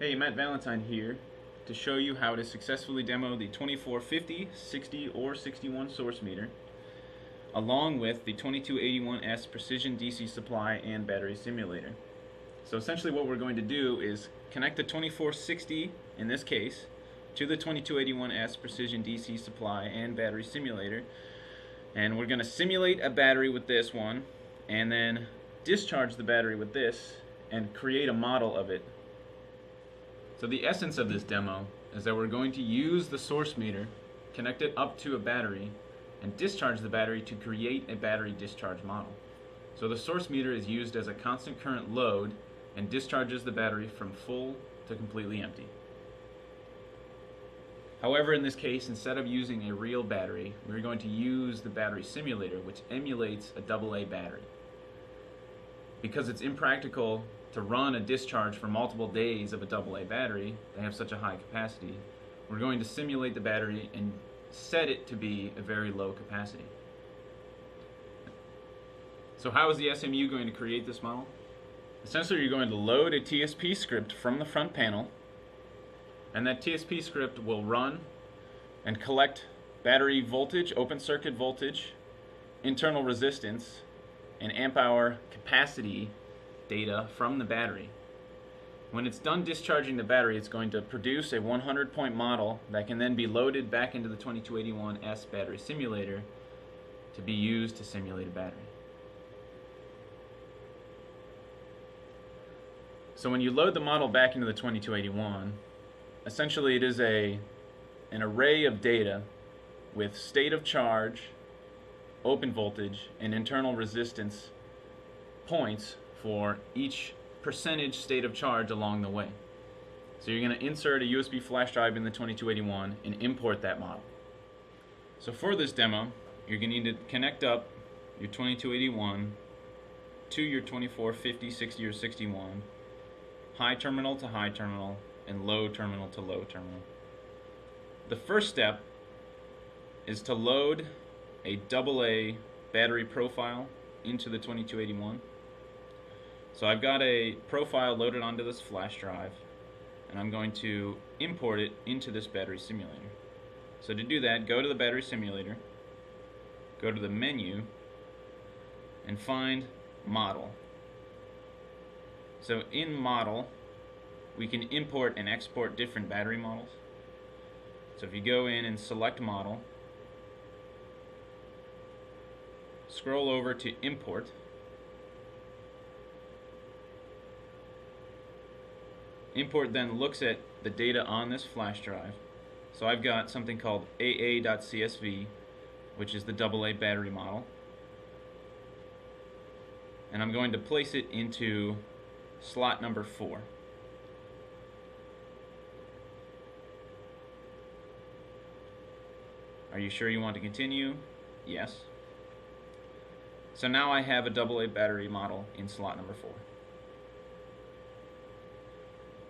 Hey, Matt Valentine here to show you how to successfully demo the 2450, 60, or 61 source meter along with the 2281S precision DC supply and battery simulator. So essentially what we're going to do is connect the 2460 in this case to the 2281S precision DC supply and battery simulator, and we're going to simulate a battery with this one and then discharge the battery with this and create a model of it. So the essence of this demo is that we're going to use the source meter, connect it up to a battery, and discharge the battery to create a battery discharge model. So the source meter is used as a constant current load and discharges the battery from full to completely empty. However, in this case, instead of using a real battery, we're going to use the battery simulator, which emulates a AA battery. Because it's impractical to run a discharge for multiple days of a AA battery, they have such a high capacity, we're going to simulate the battery and set it to be a very low capacity. So how is the SMU going to create this model? Essentially, you're going to load a TSP script from the front panel, and that TSP script will run and collect battery voltage, open circuit voltage, internal resistance, and amp hour capacity data from the battery. When it's done discharging the battery, it's going to produce a 100-point model that can then be loaded back into the 2281S battery simulator to be used to simulate a battery. So when you load the model back into the 2281, essentially it is an array of data with state of charge, open voltage, and internal resistance points for each percentage state of charge along the way. So you're going to insert a USB flash drive in the 2281 and import that model. So for this demo, you're going to need to connect up your 2281 to your 2450, 60, or 61, high terminal to high terminal, and low terminal to low terminal. The first step is to load a AA battery profile into the 2281. So I've got a profile loaded onto this flash drive, and I'm going to import it into this battery simulator. So to do that, go to the battery simulator, go to the menu, and find Model. So in Model, we can import and export different battery models. So if you go in and select Model, scroll over to Import, Import then looks at the data on this flash drive. So I've got something called AA.CSV, which is the AA battery model. And I'm going to place it into slot number 4. Are you sure you want to continue? Yes. So now I have a AA battery model in slot number 4.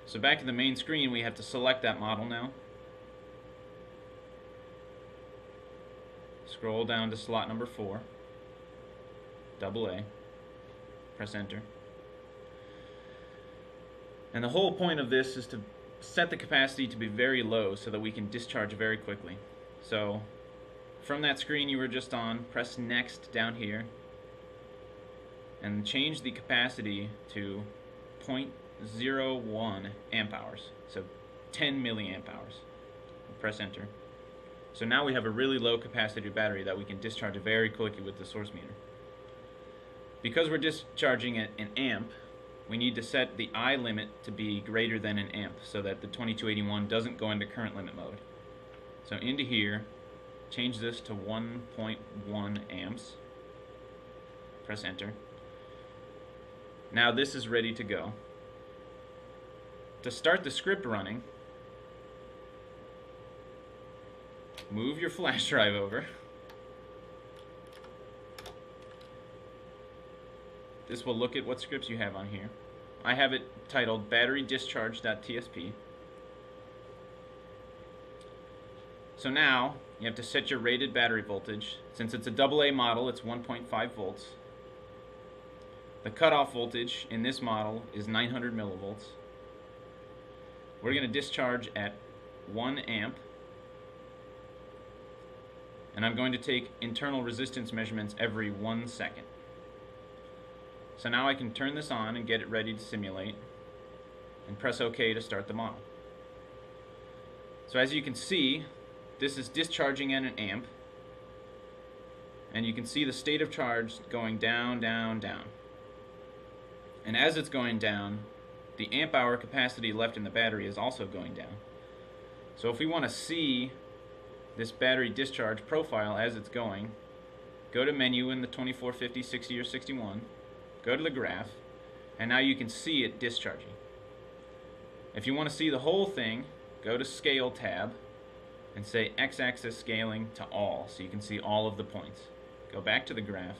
So back to the main screen, we have to select that model now. Scroll down to slot number 4, AA, press enter. And the whole point of this is to set the capacity to be very low so that we can discharge very quickly. So from that screen you were just on, press next down here and change the capacity to 0.01 amp hours, so 10 milliamp hours. Press enter. So now we have a really low capacity battery that we can discharge very quickly with the source meter. Because we're discharging at an amp, we need to set the I limit to be greater than an amp so that the 2281 doesn't go into current limit mode. So into here, change this to 1.1 amps. Press enter. Now this is ready to go. To start the script running, move your flash drive over. This will look at what scripts you have on here. I have it titled battery-discharge.tsp. So now you have to set your rated battery voltage. Since it's a AA model, it's 1.5 volts. The cutoff voltage in this model is 900 millivolts. We're going to discharge at 1 amp, and I'm going to take internal resistance measurements every 1 second. So now I can turn this on and get it ready to simulate, and press OK to start the model. So as you can see, this is discharging at an amp, and you can see the state of charge going down, down, down. And as it's going down, the amp hour capacity left in the battery is also going down. So if we want to see this battery discharge profile as it's going, go to menu in the 24, 50, 60, or 61, go to the graph, and now you can see it discharging. If you want to see the whole thing, go to Scale tab and say X-axis scaling to all, so you can see all of the points. Go back to the graph,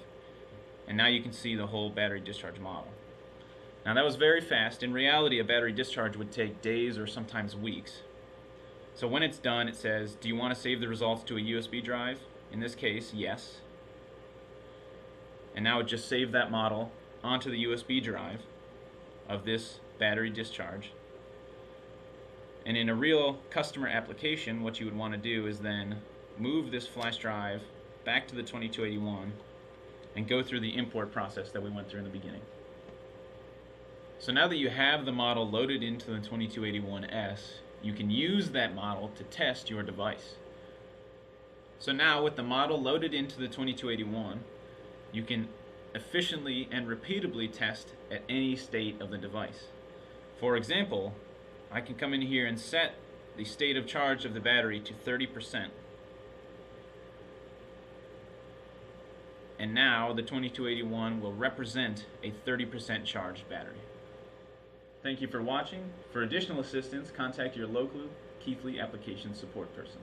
and now you can see the whole battery discharge model. Now that was very fast. In reality, a battery discharge would take days or sometimes weeks. So when it's done, it says, do you want to save the results to a USB drive? In this case, yes. And now it just saved that model onto the USB drive of this battery discharge. And in a real customer application, what you would want to do is then move this flash drive back to the 2281 and go through the import process that we went through in the beginning. So now that you have the model loaded into the 2281S, you can use that model to test your device. So now with the model loaded into the 2281, you can efficiently and repeatably test at any state of the device. For example, I can come in here and set the state of charge of the battery to 30%. And now the 2281 will represent a 30% charged battery. Thank you for watching. For additional assistance, contact your local Keithley application support person.